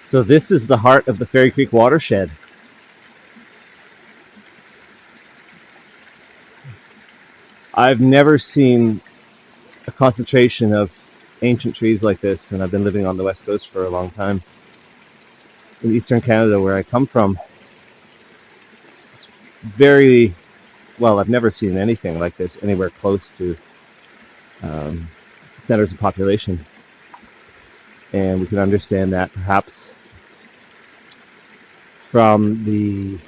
So this is the heart of the Fairy Creek watershed. I've never seen a concentration of ancient trees like this, and I've been living on the west coast for a long time. In eastern Canada, where I come from, very well, I've never seen anything like this anywhere close to centers of population. And we can understand that perhaps from the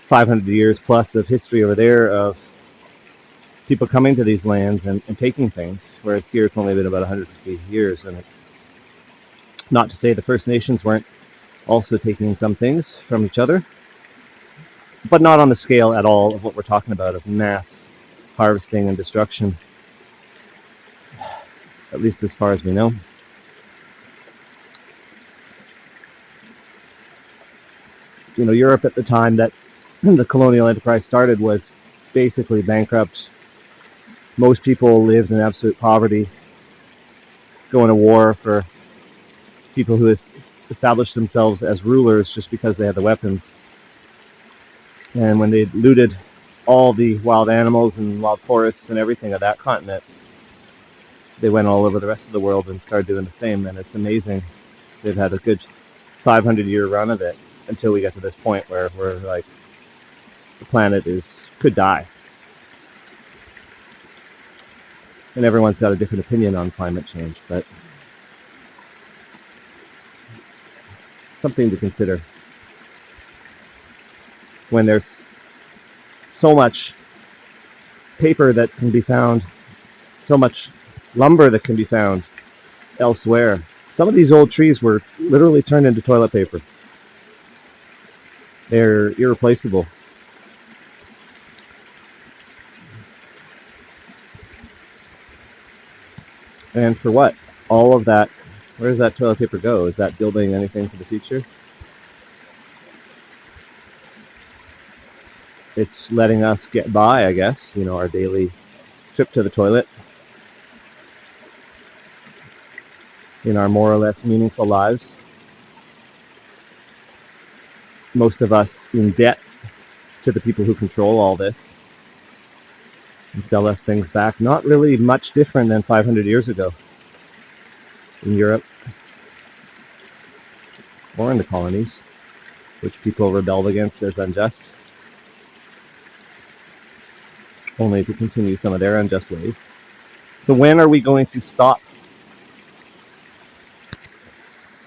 500 years plus of history over there of people coming to these lands and taking things, whereas here it's only been about 150 years. And it's not to say the First Nations weren't also taking some things from each other, but not on the scale at all of what we're talking about, of mass harvesting and destruction, at least as far as we know. You know, Europe at the time that the colonial enterprise started was basically bankrupt. Most people lived in absolute poverty, going to war for people who established themselves as rulers just because they had the weapons. And when they looted all the wild animals and wild forests and everything of that continent, they went all over the rest of the world and started doing the same. And it's amazing. They've had a good 500-year run of it until we get to this point where we're like, the planet could die. And everyone's got a different opinion on climate change, but something to consider when there's so much paper that can be found, so much lumber that can be found elsewhere. Some of these old trees were literally turned into toilet paper. They're irreplaceable. And for what? All of that, where does that toilet paper go? Is that building anything for the future? It's letting us get by, I guess, you know, our daily trip to the toilet in our more or less meaningful lives. Most of us in debt to the people who control all this and sell us things back. Not really much different than 500 years ago in Europe or in the colonies, which people rebelled against as unjust, only to continue some of their unjust ways. So when are we going to stop?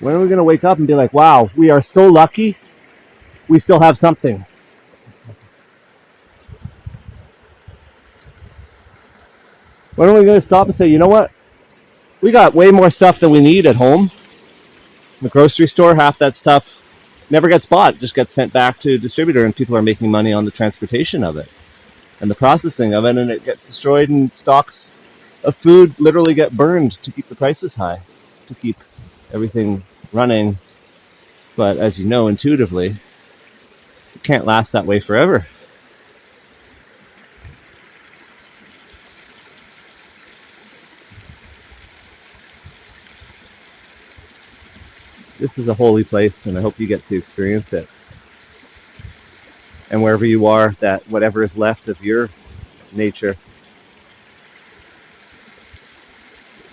When are we going to wake up and be like, wow, we are so lucky we still have something? When are we going to stop and say, you know what? We got way more stuff than we need at home. In the grocery store, half that stuff never gets bought. It just gets sent back to a distributor, and people are making money on the transportation of it and the processing of it, and it gets destroyed, and stocks of food literally get burned to keep the prices high, to keep everything running. But as you know, intuitively, it can't last that way forever. This is a holy place, and I hope you get to experience it. And wherever you are, that whatever is left of your nature,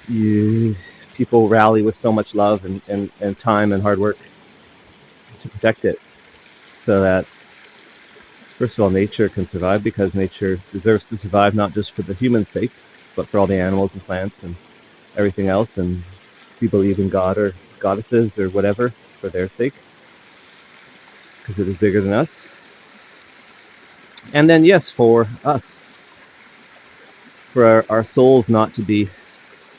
people rally with so much love and time and hard work to protect it, so that, first of all, nature can survive, because nature deserves to survive, not just for the human's sake, but for all the animals and plants and everything else. And if you believe in God or goddesses or whatever, for their sake, because it is bigger than us. And then, yes, for us, for our souls not to be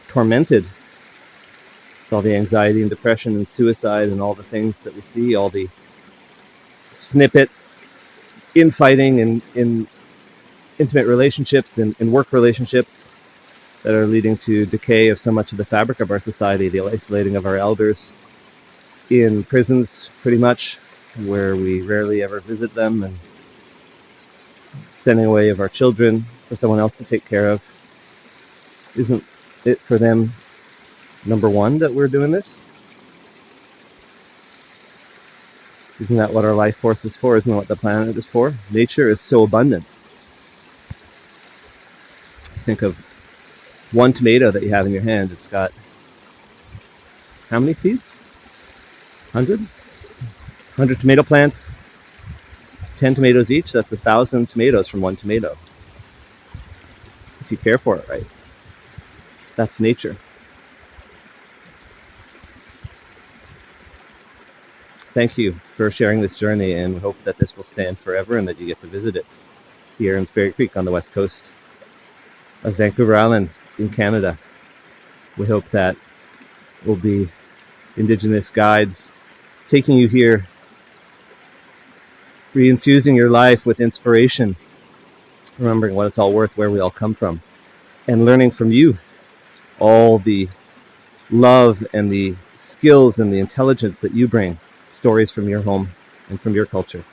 tormented with all the anxiety and depression and suicide and all the things that we see, all the snippet infighting in intimate relationships and in work relationships that are leading to decay of so much of the fabric of our society, the isolating of our elders in prisons, pretty much, where we rarely ever visit them, and sending away of our children for someone else to take care of. Isn't it for them, number one, that we're doing this? Isn't that what our life force is for? Isn't that what the planet is for? Nature is so abundant. Think of one tomato that you have in your hand. It's got how many seeds? 100? 100 tomato plants, 10 tomatoes each. That's 1,000 tomatoes from one tomato. If you care for it right. That's nature. Thank you for sharing this journey, and we hope that this will stand forever and that you get to visit it here in Fairy Creek on the west coast of Vancouver Island in Canada. We hope that will be Indigenous guides taking you here, reinfusing your life with inspiration, remembering what it's all worth, where we all come from, and learning from you all the love and the skills and the intelligence that you bring, stories from your home and from your culture.